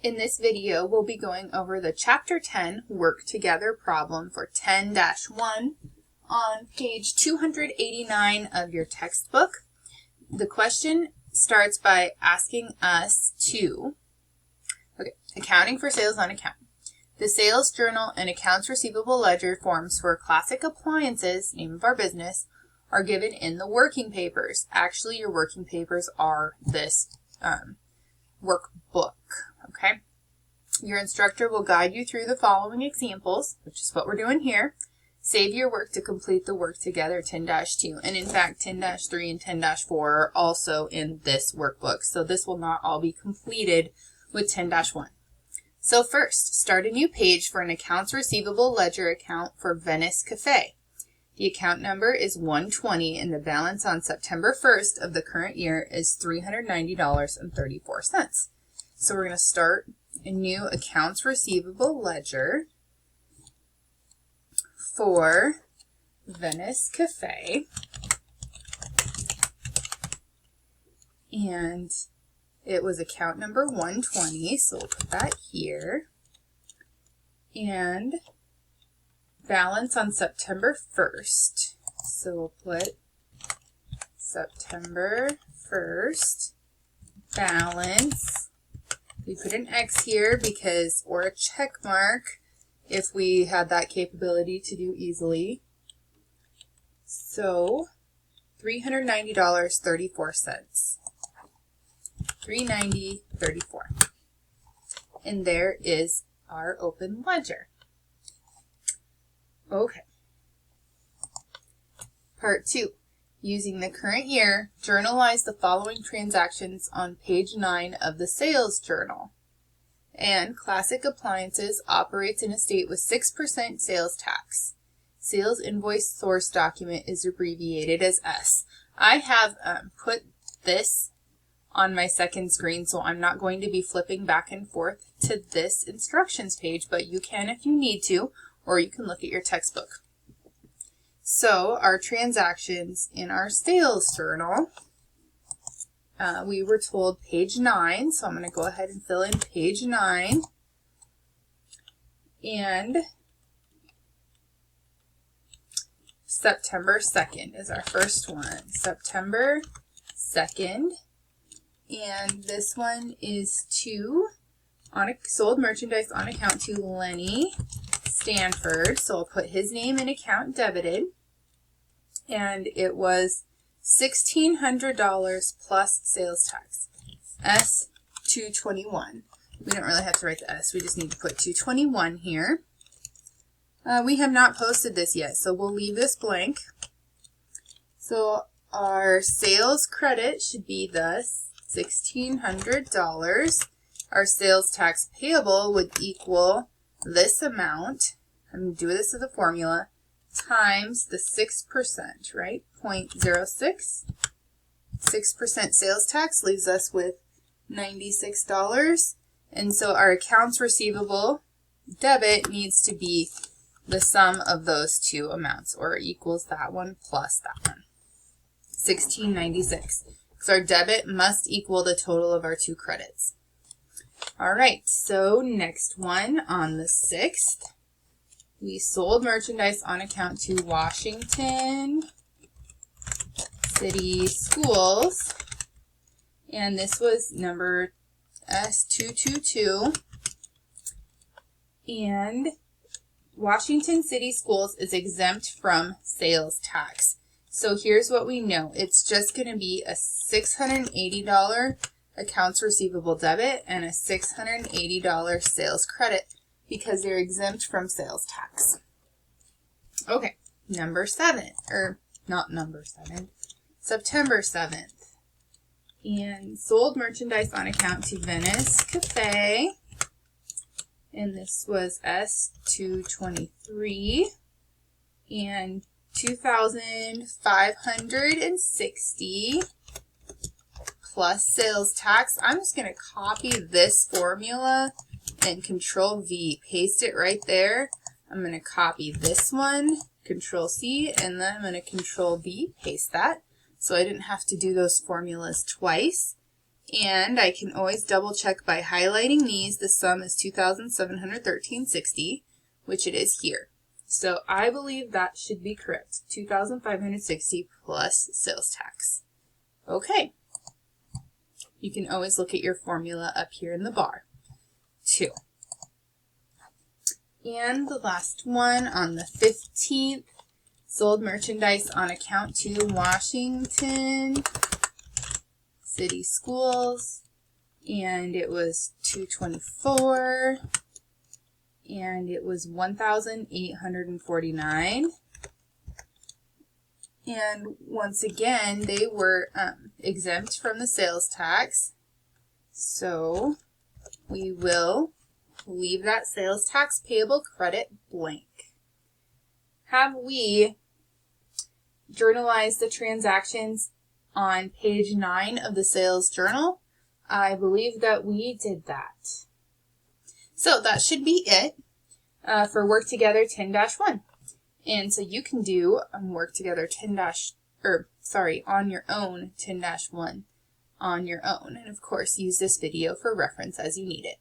In this video, we'll be going over the Chapter 10 Work Together problem for 10-1 on page 289 of your textbook. The question starts by asking us to, accounting for sales on account. The sales journal and accounts receivable ledger forms for classic appliances, name of our business, are given in the working papers. Actually, your working papers are this workbook. Okay. Your instructor will guide you through the following examples, which is what we're doing here. Save your work to complete the work together 10-2. And in fact, 10-3 and 10-4 are also in this workbook. So this will not all be completed with 10-1. So first, start a new page for an accounts receivable ledger account for Venice Cafe. The account number is 120 and the balance on September 1st of the current year is $390.34. So we're going to start a new accounts receivable ledger for Venice Cafe, and it was account number 120, so we'll put that here, and balance on September 1st, so we'll put September 1st balance. We put an X here because, or a check mark if we had that capability to do easily. So $390.34. $390.34. And there is our open ledger. Okay. Part 2. Using the current year, journalize the following transactions on page 9 of the sales journal. And Classic Appliances operates in a state with 6% sales tax. Sales invoice source document is abbreviated as S. I have put this on my second screen, so I'm not going to be flipping back and forth to this instructions page, but you can if you need to, or you can look at your textbook. So our transactions in our sales journal, we were told page 9, so I'm going to go ahead and fill in page 9. And September 2nd is our first one. September 2nd. And this one is sold merchandise on account to Lenny Stanford. So I'll put his name in account debited. And it was $1,600 plus sales tax. S221. We don't really have to write the S. We just need to put 221 here. We have not posted this yet, so we'll leave this blank. So our sales credit should be thus $1,600. Our sales tax payable would equal this amount. I'm going to do this as a formula, times the 6%, right? 0.06. 6% sales tax leaves us with $96. And so our accounts receivable debit needs to be the sum of those two amounts, or equals that one plus that one. $1,696. So our debit must equal the total of our two credits. All right, so next one on the 6th, we sold merchandise on account to Washington City Schools, and this was number S222, and Washington City Schools is exempt from sales tax. So here's what we know. It's just going to be a $680 accounts receivable debit and a $680 sales credit because they're exempt from sales tax. Okay, number 7, or not number 7, September 7th. And sold merchandise on account to Venice Cafe. And this was S223. And $2,560 plus sales tax. I'm just going to copy this formula and Control V, paste it right there. I'm going to copy this one, Control C, and then I'm going to Control V, paste that. So I didn't have to do those formulas twice. And I can always double check by highlighting these. The sum is $2,713.60, which it is here. So I believe that should be correct. $2,560 plus sales tax. Okay. You can always look at your formula up here in the bar. 2. And the last one on the 15th, sold merchandise on account to Washington City Schools, and it was $224, and it was $1,849. And once again, they were exempt from the sales tax, so we will leave that sales tax payable credit blank. Have we journalized the transactions on page 9 of the sales journal? I believe that we did that. So that should be it for Work Together 10-1. And so you can do Work Together on your own 10-1 on your own. And of course, use this video for reference as you need it.